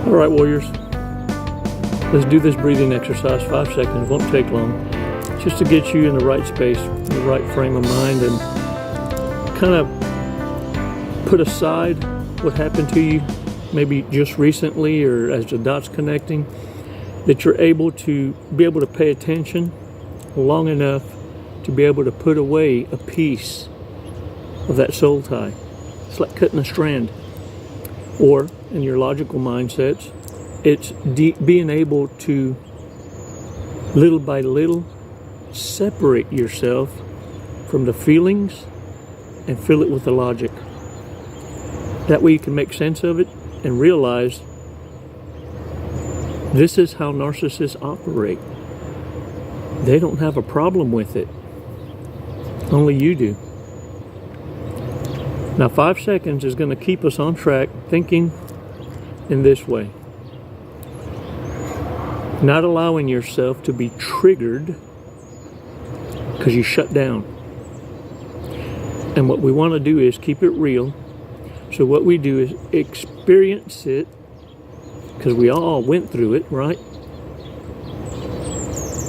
All right, warriors. Let's do this breathing exercise, 5 seconds, won't take long. Just to get you in the right space, in the right frame of mind, and kind of put aside what happened to you maybe just recently or as the dots connecting, that you're able to pay attention long enough to be able to put away a piece of that soul tie. It's like cutting a strand. Or, in your logical mindsets, it's being able to, little by little, separate yourself from the feelings and fill it with the logic. That way you can make sense of it and realize this is how narcissists operate. They don't have a problem with it. Only you do. Now 5 seconds is going to keep us on track thinking in this way. Not allowing yourself to be triggered because you shut down. And what we want to do is keep it real. So what we do is experience it, because we all went through it, right?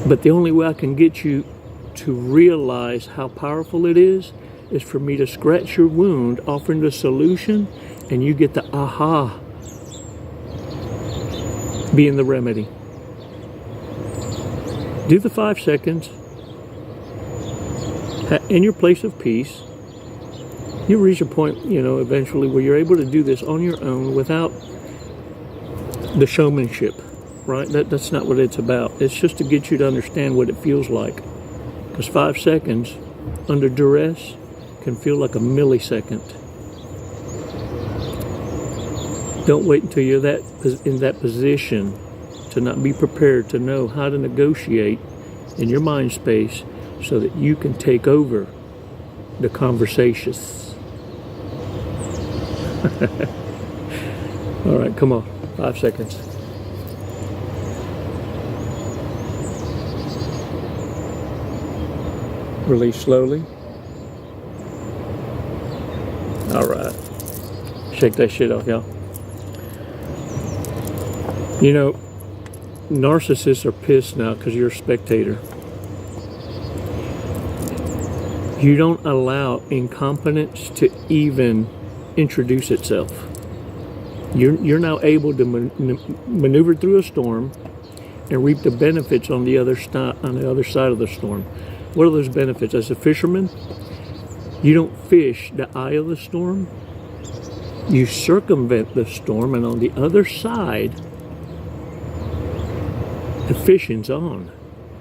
But the only way I can get you to realize how powerful it is for me to scratch your wound, offering the solution, and you get the aha being the remedy. Do the 5 seconds in your place of peace. You reach a point, eventually where you're able to do this on your own without the showmanship, right? That's not what it's about. It's just to get you to understand what it feels like. Because 5 seconds under duress can feel like a millisecond. Don't wait until you're in that position to not be prepared to know how to negotiate in your mind space so that you can take over the conversations. All right, come on, 5 seconds. Release slowly. All right, shake that shit off, y'all. Narcissists are pissed now because you're a spectator. You don't allow incompetence to even introduce itself. You're now able to maneuver through a storm and reap the benefits on the other side of the storm. What are those benefits? As a fisherman, you don't fish the eye of the storm. You circumvent the storm, and on the other side, the fishing's on.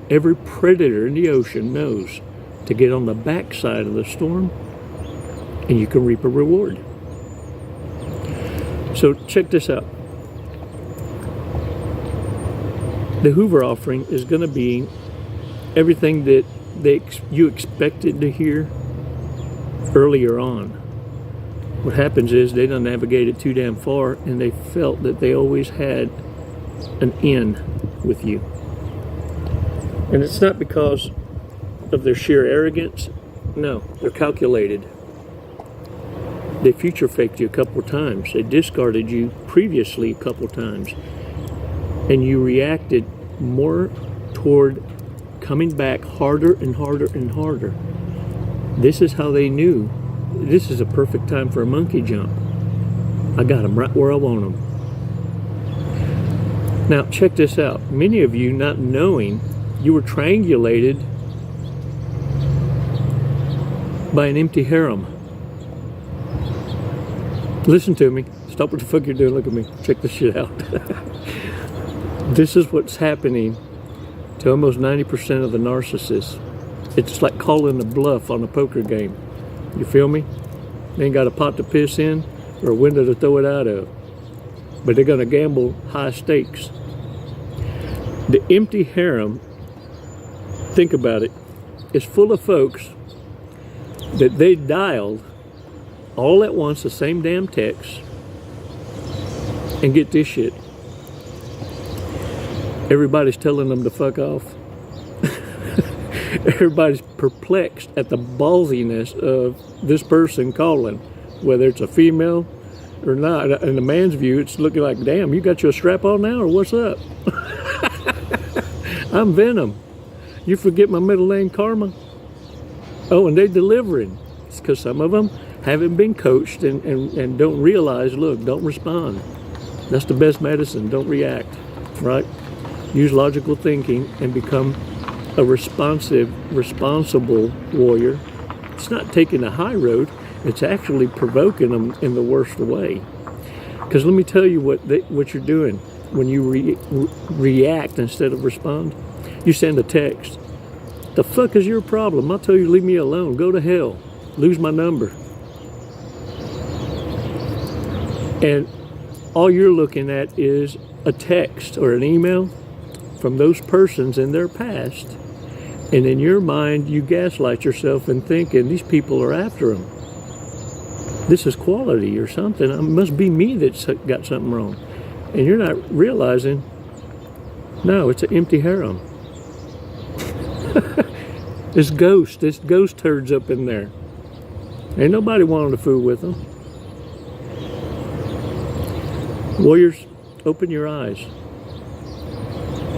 Every predator in the ocean knows to get on the backside of the storm, and you can reap a reward. So check this out. The Hoover offering is going to be everything that you expected to hear earlier on. What happens is they don't navigate it too damn far, and they felt that they always had an in with you. And it's not because of their sheer arrogance. No, they're calculated. They future faked you a couple of times. They discarded you previously a couple of times. And you reacted more toward coming back harder and harder and harder. This is how they knew this is a perfect time for a monkey jump. I got them right where I want them. Now check this out. Many of you, not knowing, you were triangulated by an empty harem. Listen to me. Stop what the fuck you're doing. Look at me. Check this shit out. This is what's happening to almost 90% of the narcissists. It's like calling a bluff on a poker game. You feel me? They ain't got a pot to piss in or a window to throw it out of. But they're going to gamble high stakes. The empty harem, think about it, is full of folks that they dialed all at once the same damn text. And get this shit. Everybody's telling them to fuck off. Everybody's perplexed at the ballsiness of this person calling, whether it's a female, or not. In the man's view, it's looking like, damn, you got your strap on now, or what's up? I'm Venom. You forget my middle name, Karma? Oh, and they're delivering. It's because some of them haven't been coached and don't realize, look, don't respond. That's the best medicine. Don't react, right? Use logical thinking and become a responsible warrior. It's not taking the high road. It's actually provoking them in the worst way. Because let me tell you what you're doing when you react instead of respond. You send a text. The fuck is your problem? I'll tell you, leave me alone. Go to hell. Lose my number. And all you're looking at is a text or an email from those persons in their past. And in your mind, you gaslight yourself and thinking these people are after them. This is quality or something. It must be me that's got something wrong. And you're not realizing, no, it's an empty harem. This ghost turds up in there. Ain't nobody wanting to fool with them. Warriors, open your eyes.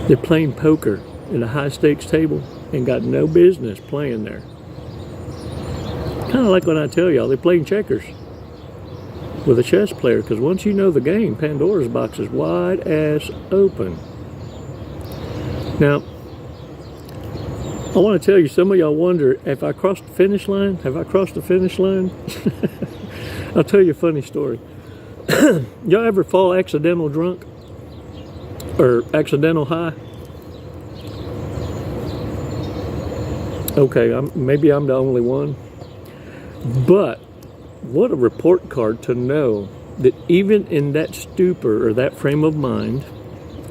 They're playing poker at a high stakes table and got no business playing there. Kind of like when I tell y'all they're playing checkers with a chess player, because once you know the game, Pandora's box is wide ass open. Now, I want to tell you, some of y'all wonder if I crossed the finish line. Have I crossed the finish line? I'll tell you a funny story. Y'all ever fall accidental drunk or accidental high? Okay, maybe I'm the only one. But what a report card to know that even in that stupor or that frame of mind,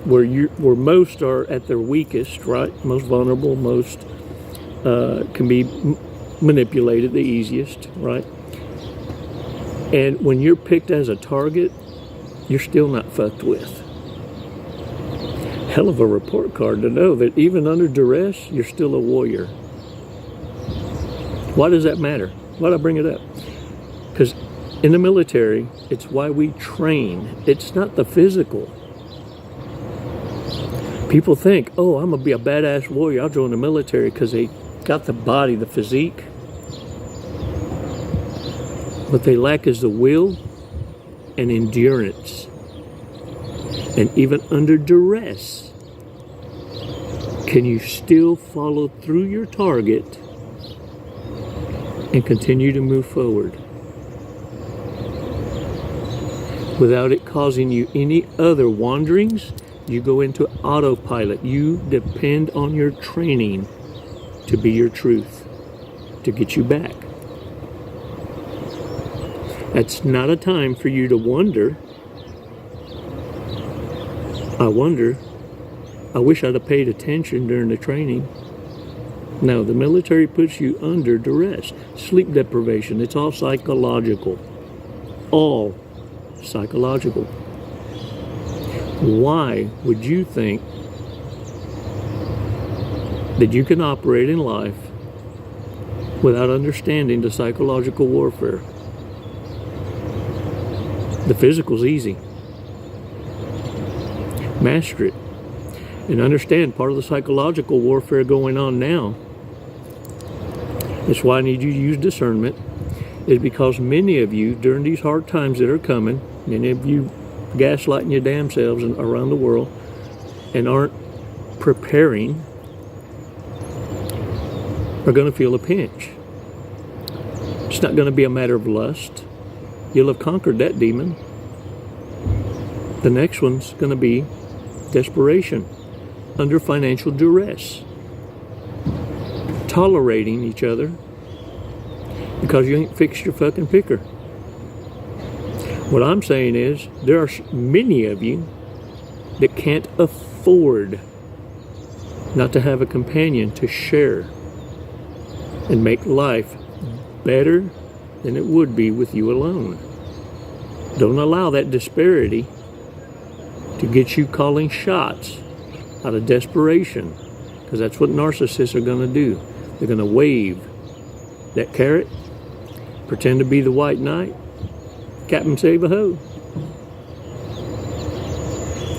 where most are at their weakest, right? Most vulnerable, most can be manipulated the easiest, right? And when you're picked as a target, you're still not fucked with. Hell of a report card to know that even under duress, you're still a warrior. Why does that matter? Why do I bring it up? Because in the military, it's why we train. It's not the physical. People think, oh, I'm going to be a badass warrior. I'll join the military because they got the body, the physique. What they lack is the will and endurance. And even under duress, can you still follow through your target and continue to move forward without it causing you any other wanderings? You go into autopilot. You depend on your training to be your truth, to get you back. That's not a time for you to wonder, I wish I'd have paid attention during the training. No, the military puts you under duress. Sleep deprivation, it's all psychological. All psychological. Why would you think that you can operate in life without understanding the psychological warfare? The physical's easy. Master it. And understand part of the psychological warfare going on now, that's why I need you to use discernment, is because many of you, during these hard times that are coming, many of you gaslighting your damn selves around the world and aren't preparing, are going to feel a pinch. It's not going to be a matter of lust. You'll have conquered that demon. The next one's going to be desperation, under financial duress, tolerating each other because you ain't fixed your fucking picker. What I'm saying is, there are many of you that can't afford not to have a companion to share and make life better than it would be with you alone. Don't allow that disparity to get you calling shots out of desperation, because that's what narcissists are going to do. They're going to wave that carrot, pretend to be the white knight, Captain Save-A-Ho.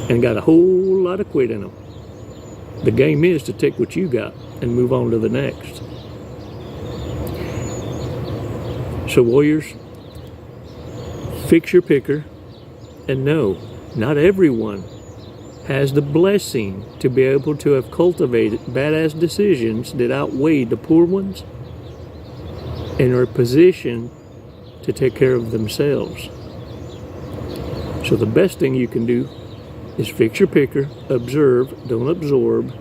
And got a whole lot of quit in them. The game is to take what you got and move on to the next. So warriors, fix your picker, and no, not everyone has the blessing to be able to have cultivated badass decisions that outweigh the poor ones and are in a position to take care of themselves. So the best thing you can do is fix your picker, observe, don't absorb,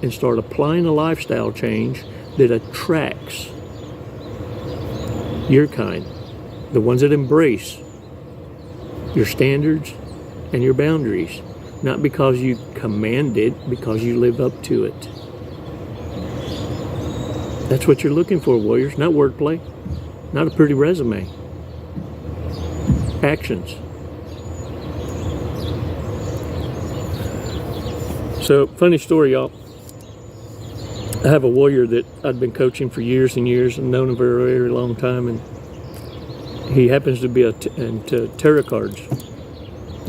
and start applying a lifestyle change that attracts your kind, the ones that embrace your standards and your boundaries, not because you command it, because you live up to it. That's what you're looking for, warriors, not wordplay, not a pretty resume. Actions. So, funny story, y'all. I have a warrior that I'd been coaching for years and years and known him for a very long time, and he happens to be into tarot cards.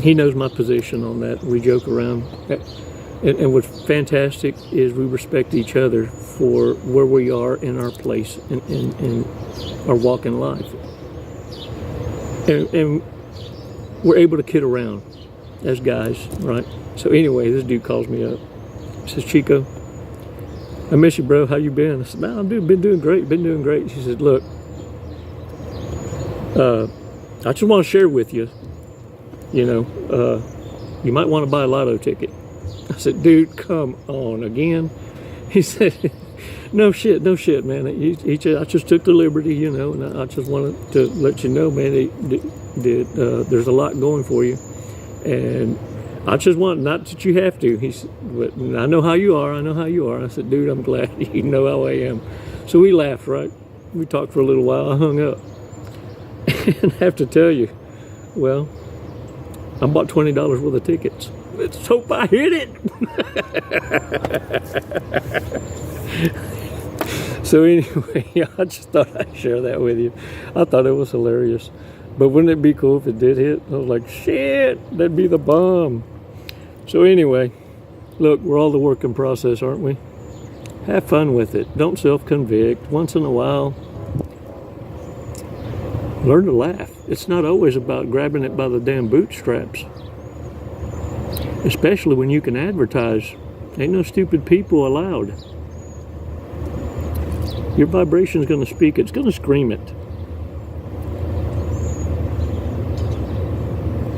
He knows my position on that. We joke around. And what's fantastic is we respect each other for where we are in our place in our walk in life. And we're able to kid around as guys, right? So anyway, this dude calls me up. He says, Chico, I miss you, bro. How you been? I said, no, dude, been doing great. She said, look, I just want to share with you, you might want to buy a lotto ticket. I said, dude, come on again. He said, no shit, man. I just took the liberty, and I just wanted to let you know, man, there's a lot going for you. And I just want, not that you have to. He said, but I know how you are. I said, dude, I'm glad you know how I am. So we laughed, right? We talked for a little while. I hung up. And I have to tell you, well, I bought $20 worth of tickets. Let's hope I hit it. So anyway, I just thought I'd share that with you. I thought it was hilarious. But wouldn't it be cool if it did hit? I was like, shit, that'd be the bomb. So anyway, look, we're all the work in process, aren't we? Have fun with it. Don't self-convict. Once in a while, learn to laugh. It's not always about grabbing it by the damn bootstraps. Especially when you can advertise. Ain't no stupid people allowed. Your vibration's going to speak. It's going to scream it.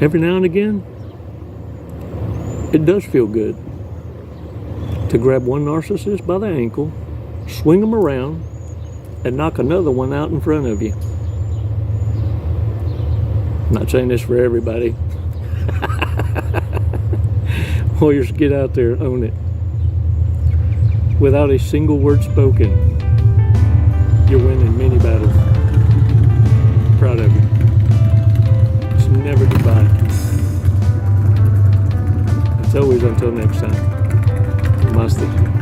Every now and again, it does feel good to grab one narcissist by the ankle, swing them around, and knock another one out in front of you. I'm not saying this for everybody. Warriors, get out there, own it. Without a single word spoken, you're winning many battles. Proud of you. It's never goodbye. It's always until next time. Namaste.